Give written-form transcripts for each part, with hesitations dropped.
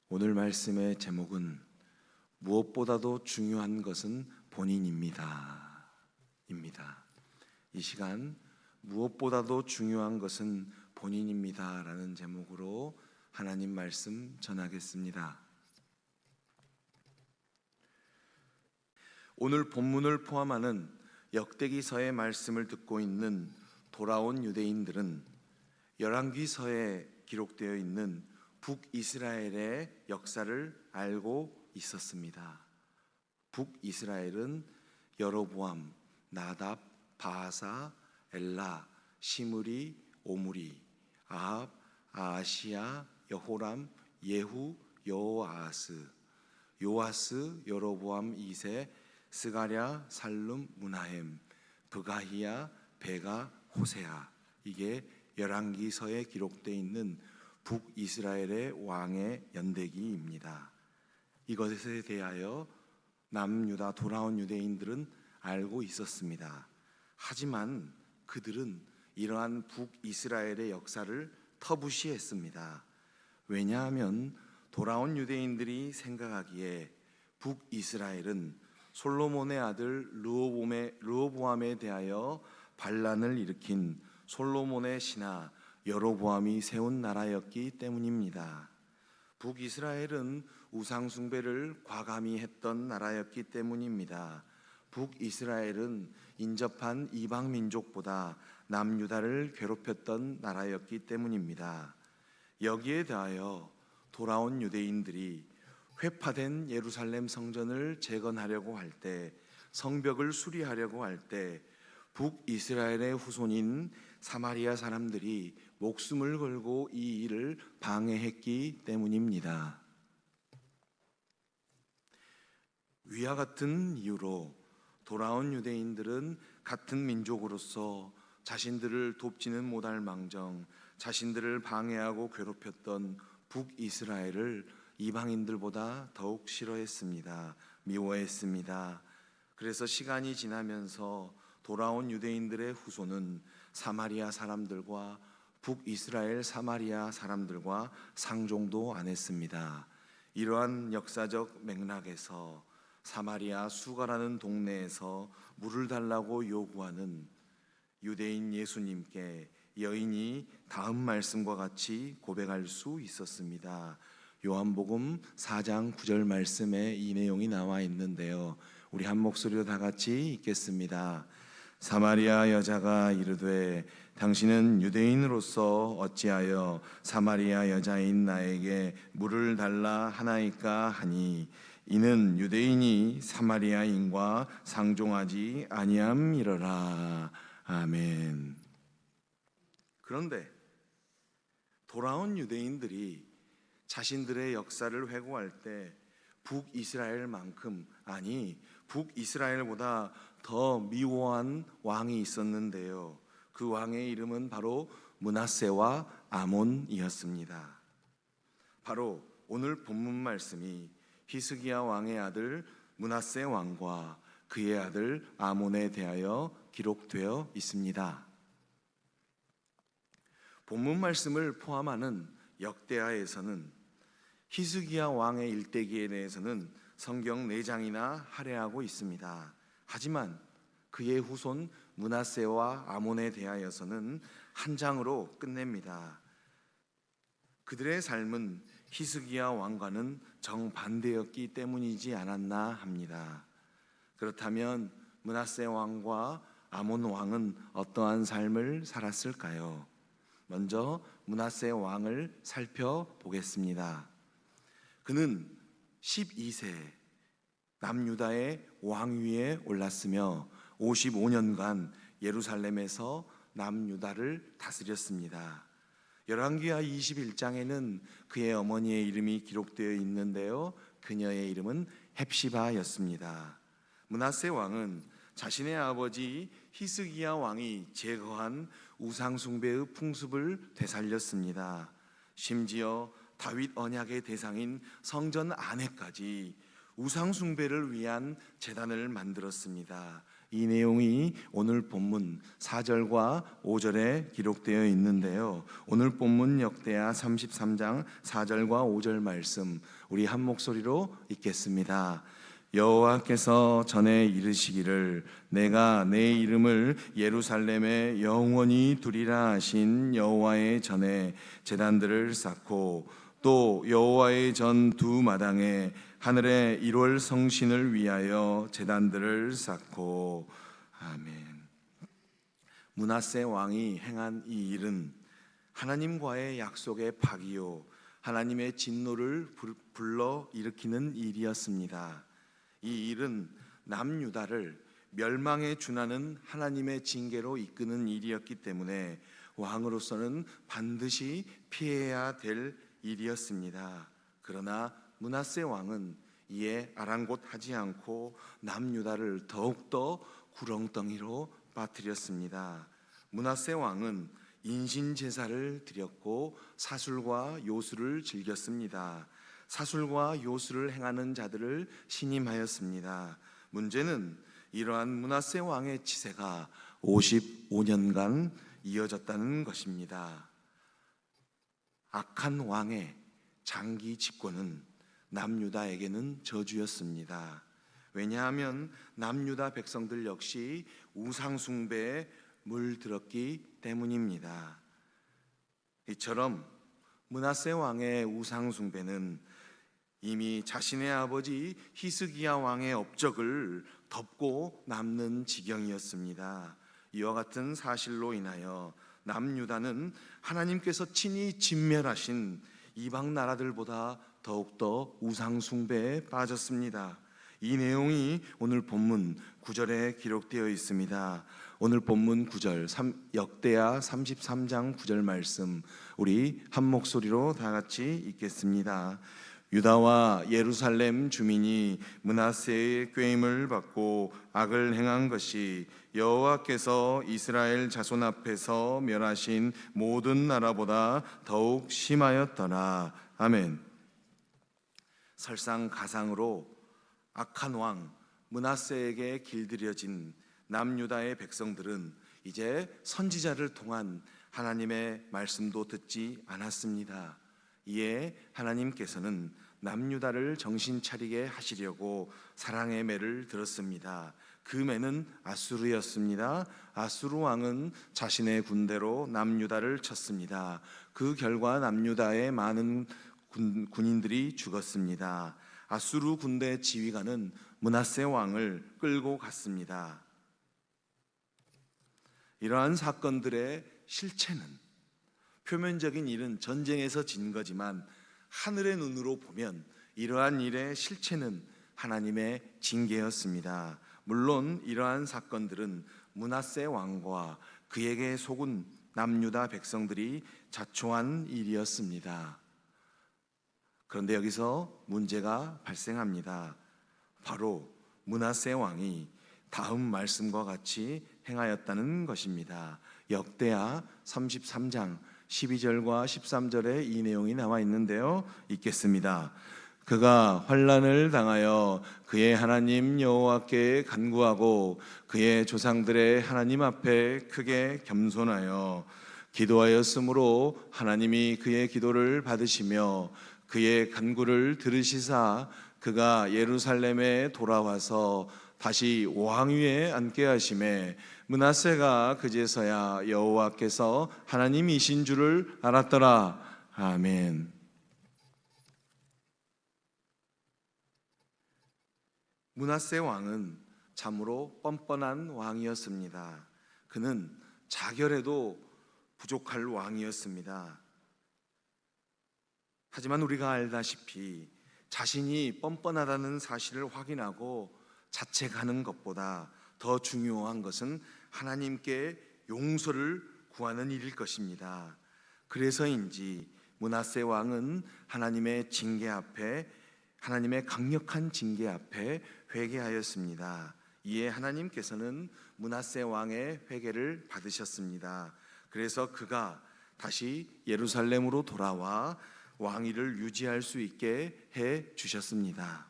오늘 말씀의 제목은 무엇보다도 중요한 것은 본인입니다. 이 시간 무엇보다도 중요한 것은 본인입니다 라는 제목으로 하나님 말씀 전하겠습니다. 오늘 본문을 포함하는 역대기서의 말씀을 듣고 있는 돌아온 유대인들은 열왕기서에 기록되어 있는 북이스라엘의 역사를 알고 있었습니다. 북이스라엘은 여로보암, 나답, 바하사, 엘라, 시므리, 오므리, 아합, 아하시야, 여호람, 예후, 여호아하스, 요아스, 여로보암 2세, 스가랴, 살룸, 무나헴, 브가히야, 베가, 호세아. 이게 열왕기서에 기록되어 있는 북이스라엘의 왕의 연대기입니다. 이것에 대하여 남유다 돌아온 유대인들은 알고 있었습니다. 하지만 그들은 이러한 북이스라엘의 역사를 터부시했습니다. 왜냐하면 돌아온 유대인들이 생각하기에 북이스라엘은 솔로몬의 아들 르호보암에 대하여 반란을 일으킨 솔로몬의 신하 여로보암이 세운 나라였기 때문입니다. 북이스라엘은 우상 숭배를 과감히 했던 나라였기 때문입니다. 북이스라엘은 인접한 이방 민족보다 남유다를 괴롭혔던 나라였기 때문입니다. 여기에 대하여 돌아온 유대인들이 회파된 예루살렘 성전을 재건하려고 할 때, 성벽을 수리하려고 할 때 북이스라엘의 후손인 사마리아 사람들이 목숨을 걸고 이 일을 방해했기 때문입니다. 위와 같은 이유로 돌아온 유대인들은 같은 민족으로서 자신들을 돕지는 못할 망정 자신들을 방해하고 괴롭혔던 북이스라엘을 이방인들보다 더욱 싫어했습니다. 미워했습니다. 그래서 시간이 지나면서 돌아온 유대인들의 후손은 사마리아 사람들과 북이스라엘 사마리아 사람들과 상종도 안 했습니다. 이러한 역사적 맥락에서 사마리아 수가라는 동네에서 물을 달라고 요구하는 유대인 예수님께 여인이 다음 말씀과 같이 고백할 수 있었습니다. 요한복음 4장 9절 말씀에 이 내용이 나와 있는데요. 우리 한 목소리로 다 같이 읽겠습니다. 사마리아 여자가 이르되 당신은 유대인으로서 어찌하여 사마리아 여자인 나에게 물을 달라 하나이까 하니 이는 유대인이 사마리아인과 상종하지 아니함이러라. 아멘. 그런데 돌아온 유대인들이 자신들의 역사를 회고할 때 북이스라엘만큼, 아니 북이스라엘보다 더 미워한 왕이 있었는데요. 그 왕의 이름은 바로 므낫세와 아몬이었습니다. 바로 오늘 본문 말씀이 히스기야 왕의 아들 므낫세 왕과 그의 아들 아몬에 대하여 기록되어 있습니다. 본문 말씀을 포함하는 역대하에서는 히스기야 왕의 일대기에 대해서는 성경 4장이나 할애하고 있습니다. 하지만 그의 후손 므낫세와 아몬에 대하여서는 한 장으로 끝냅니다. 그들의 삶은 히스기야 왕과는 정반대였기 때문이지 않았나 합니다. 그렇다면 므낫세 왕과 아몬 왕은 어떠한 삶을 살았을까요? 먼저 므낫세 왕을 살펴보겠습니다. 그는 12세 남유다의 왕위에 올랐으며 55년간 예루살렘에서 남유다를 다스렸습니다. 열왕기하 21장에는 그의 어머니의 이름이 기록되어 있는데요. 그녀의 이름은 헵시바였습니다. 므낫세 왕은 자신의 아버지 히스기야 왕이 제거한 우상 숭배의 풍습을 되살렸습니다. 심지어 다윗 언약의 대상인 성전 안에까지 우상 숭배를 위한 제단을 만들었습니다. 이 내용이 오늘 본문 4절과 5절에 기록되어 있는데요. 오늘 본문 역대하 33장 4절과 5절 말씀 우리 한 목소리로 읽겠습니다. 여호와께서 전에 이르시기를 내가 내 이름을 예루살렘에 영원히 두리라 하신 여호와의 전에 제단들을 쌓고 또 여호와의 전 두 마당에 하늘의 1월 성신을 위하여 제단들을 쌓고. 아멘. 므낫세 왕이 행한 이 일은 하나님과의 약속의 파기요 하나님의 진노를 불러 일으키는 일이었습니다. 이 일은 남유다를 멸망에 준하는 하나님의 징계로 이끄는 일이었기 때문에 왕으로서는 반드시 피해야 될 일이었습니다. 그러나 므낫세 왕은 이에 아랑곳하지 않고 남유다를 더욱더 구렁텅이로 빠뜨렸습니다. 므낫세 왕은 인신제사를 드렸고 사술과 요술을 즐겼습니다. 사술과 요술을 행하는 자들을 신임하였습니다. 문제는 이러한 므낫세 왕의 치세가 55년간 이어졌다는 것입니다. 악한 왕의 장기 집권은 남유다에게는 저주였습니다. 왜냐하면 남유다 백성들 역시 우상 숭배에 물들었기 때문입니다. 이처럼 므낫세 왕의 우상 숭배는 이미 자신의 아버지 히스기야 왕의 업적을 덮고 남는 지경이었습니다. 이와 같은 사실로 인하여 남유다는 하나님께서 친히 진멸하신 이방 나라들보다 더욱더 우상 숭배에 빠졌습니다. 이 내용이 오늘 본문 9절에 기록되어 있습니다. 오늘 본문 9절 역대하 33장 9절 말씀 우리 한 목소리로 다 같이 읽겠습니다. 유다와 예루살렘 주민이 므낫세의 꾀임을 받고 악을 행한 것이 여호와께서 이스라엘 자손 앞에서 멸하신 모든 나라보다 더욱 심하였더라. 아멘. 설상가상으로 악한 왕 므낫세에게 길들여진 남유다의 백성들은 이제 선지자를 통한 하나님의 말씀도 듣지 않았습니다. 이에 하나님께서는 남유다를 정신 차리게 하시려고 사랑의 매를 들었습니다. 그 매는 아수르였습니다. 아수르 왕은 자신의 군대로 남유다를 쳤습니다. 그 결과 남유다의 많은 군인들이 죽었습니다. 아수르 군대 지휘관은 므낫세 왕을 끌고 갔습니다. 이러한 사건들의 실체는 표면적인 일은 전쟁에서 진 거지만 하늘의 눈으로 보면 이러한 일의 실체는 하나님의 징계였습니다. 물론 이러한 사건들은 므낫세 왕과 그에게 속은 남유다 백성들이 자초한 일이었습니다. 그런데 여기서 문제가 발생합니다. 바로 므낫세 왕이 다음 말씀과 같이 행하였다는 것입니다. 역대하 33장 12절과 13절에 이 내용이 나와 있는데요. 읽겠습니다. 그가 환난을 당하여 그의 하나님 여호와께 간구하고 그의 조상들의 하나님 앞에 크게 겸손하여 기도하였으므로 하나님이 그의 기도를 받으시며 그의 간구를 들으시사 그가 예루살렘에 돌아와서 다시 왕위에 앉게 하심에 므낫세가 그제서야 여호와께서 하나님이신 줄을 알았더라. 아멘. 므낫세 왕은 참으로 뻔뻔한 왕이었습니다. 그는 자결해도 부족할 왕이었습니다. 하지만 우리가 알다시피 자신이 뻔뻔하다는 사실을 확인하고 자책하는 것보다 더 중요한 것은 하나님께 용서를 구하는 일일 것입니다. 그래서인지 므낫세 왕은 하나님의 징계 앞에, 하나님의 강력한 징계 앞에 회개하였습니다. 이에 하나님께서는 므낫세 왕의 회개를 받으셨습니다. 그래서 그가 다시 예루살렘으로 돌아와 왕위를 유지할 수 있게 해 주셨습니다.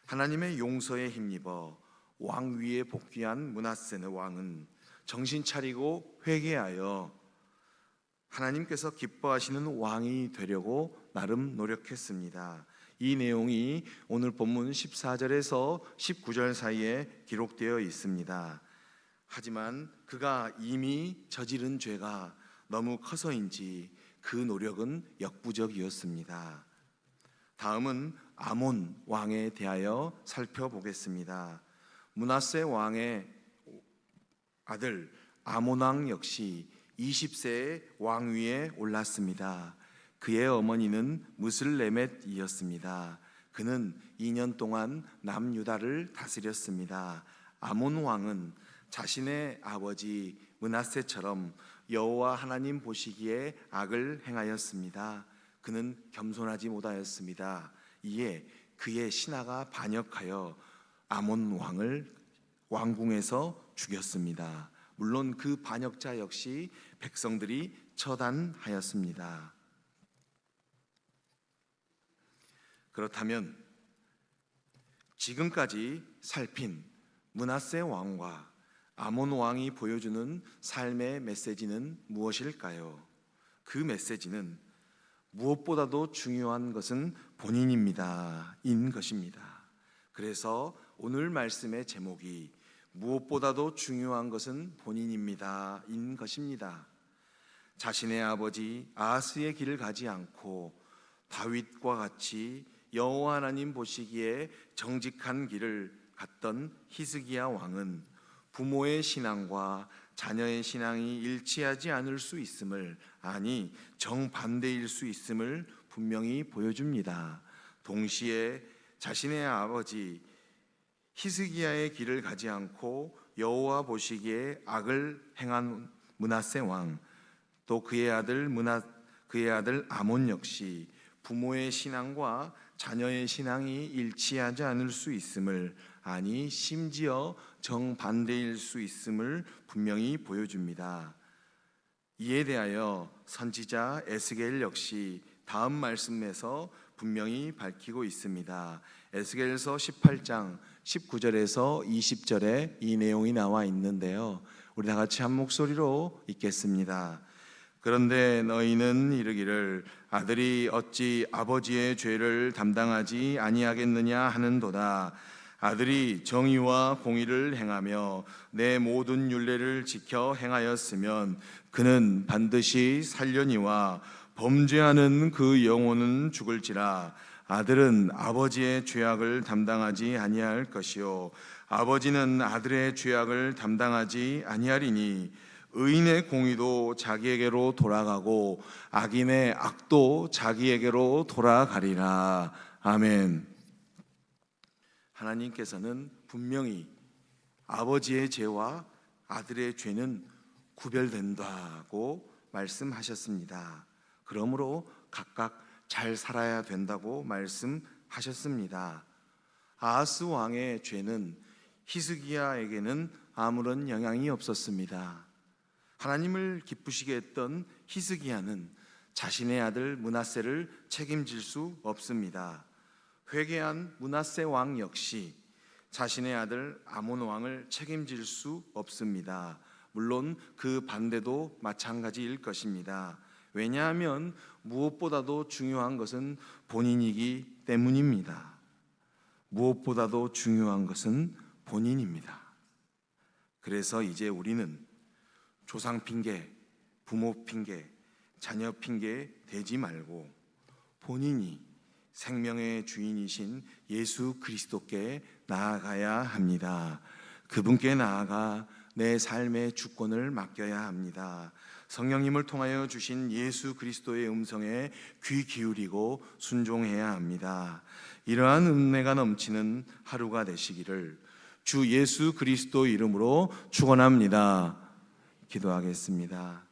하나님의 용서에 힘입어 왕 위에 복귀한 므낫세 왕은 정신 차리고 회개하여 하나님께서 기뻐하시는 왕이 되려고 나름 노력했습니다. 이 내용이 오늘 본문 14절에서 19절 사이에 기록되어 있습니다. 하지만 그가 이미 저지른 죄가 너무 커서인지 그 노력은 역부족이었습니다. 다음은 아몬 왕에 대하여 살펴보겠습니다. 므낫세 왕의 아들 아몬 왕 역시 20세에 왕위에 올랐습니다. 그의 어머니는 무슬레멧이었습니다. 그는 2년 동안 남유다를 다스렸습니다. 아몬 왕은 자신의 아버지 므낫세처럼 여호와 하나님 보시기에 악을 행하였습니다. 그는 겸손하지 못하였습니다. 이에 그의 신하가 반역하여 아몬 왕을 왕궁에서 죽였습니다. 물론 그 반역자 역시 백성들이 처단하였습니다. 그렇다면 지금까지 살핀 므낫세 왕과 아몬 왕이 보여주는 삶의 메시지는 무엇일까요? 그 메시지는 무엇보다도 중요한 것은 본인입니다. 인 것입니다. 그래서 오늘 말씀의 제목이 무엇보다도 중요한 것은 본인입니다. 인 것입니다. 자신의 아버지 아하스의 길을 가지 않고 다윗과 같이 여호와 하나님 보시기에 정직한 길을 갔던 히스기야 왕은 부모의 신앙과 자녀의 신앙이 일치하지 않을 수 있음을, 아니 정반대일 수 있음을 분명히 보여줍니다. 동시에 자신의 아버지 히스기야의 길을 가지 않고 여호와 보시기에 악을 행한 므낫세 왕, 또 그의 아들 아몬 역시 부모의 신앙과 자녀의 신앙이 일치하지 않을 수 있음을, 아니 심지어 정반대일 수 있음을 분명히 보여줍니다. 이에 대하여 선지자 에스겔 역시 다음 말씀에서 분명히 밝히고 있습니다. 에스겔서 18장 19절에서 20절에 이 내용이 나와 있는데요, 우리 다 같이 한 목소리로 읽겠습니다. 그런데 너희는 이르기를 아들이 어찌 아버지의 죄를 담당하지 아니하겠느냐 하는도다. 아들이 정의와 공의를 행하며 내 모든 율례를 지켜 행하였으면 그는 반드시 살려니와 범죄하는 그 영혼은 죽을지라. 아들은 아버지의 죄악을 담당하지 아니할 것이요 아버지는 아들의 죄악을 담당하지 아니하리니 의인의 공의도 자기에게로 돌아가고 악인의 악도 자기에게로 돌아가리라. 아멘. 하나님께서는 분명히 아버지의 죄와 아들의 죄는 구별된다고 말씀하셨습니다. 그러므로 각각 잘 살아야 된다고 말씀하셨습니다. 아하스 왕의 죄는 히스기야에게는 아무런 영향이 없었습니다. 하나님을 기쁘시게 했던 히스기야는 자신의 아들 므낫세를 책임질 수 없습니다. 회개한 므낫세 왕 역시 자신의 아들 아몬 왕을 책임질 수 없습니다. 물론 그 반대도 마찬가지일 것입니다. 왜냐하면 무엇보다도 중요한 것은 본인이기 때문입니다. 무엇보다도 중요한 것은 본인입니다. 그래서 이제 우리는 조상 핑계, 부모 핑계, 자녀 핑계 대지 말고 본인이 생명의 주인이신 예수 그리스도께 나아가야 합니다. 그분께 나아가 내 삶의 주권을 맡겨야 합니다. 성령님을 통하여 주신 예수 그리스도의 음성에 귀 기울이고 순종해야 합니다. 이러한 은혜가 넘치는 하루가 되시기를 주 예수 그리스도 이름으로 축원합니다. 기도하겠습니다.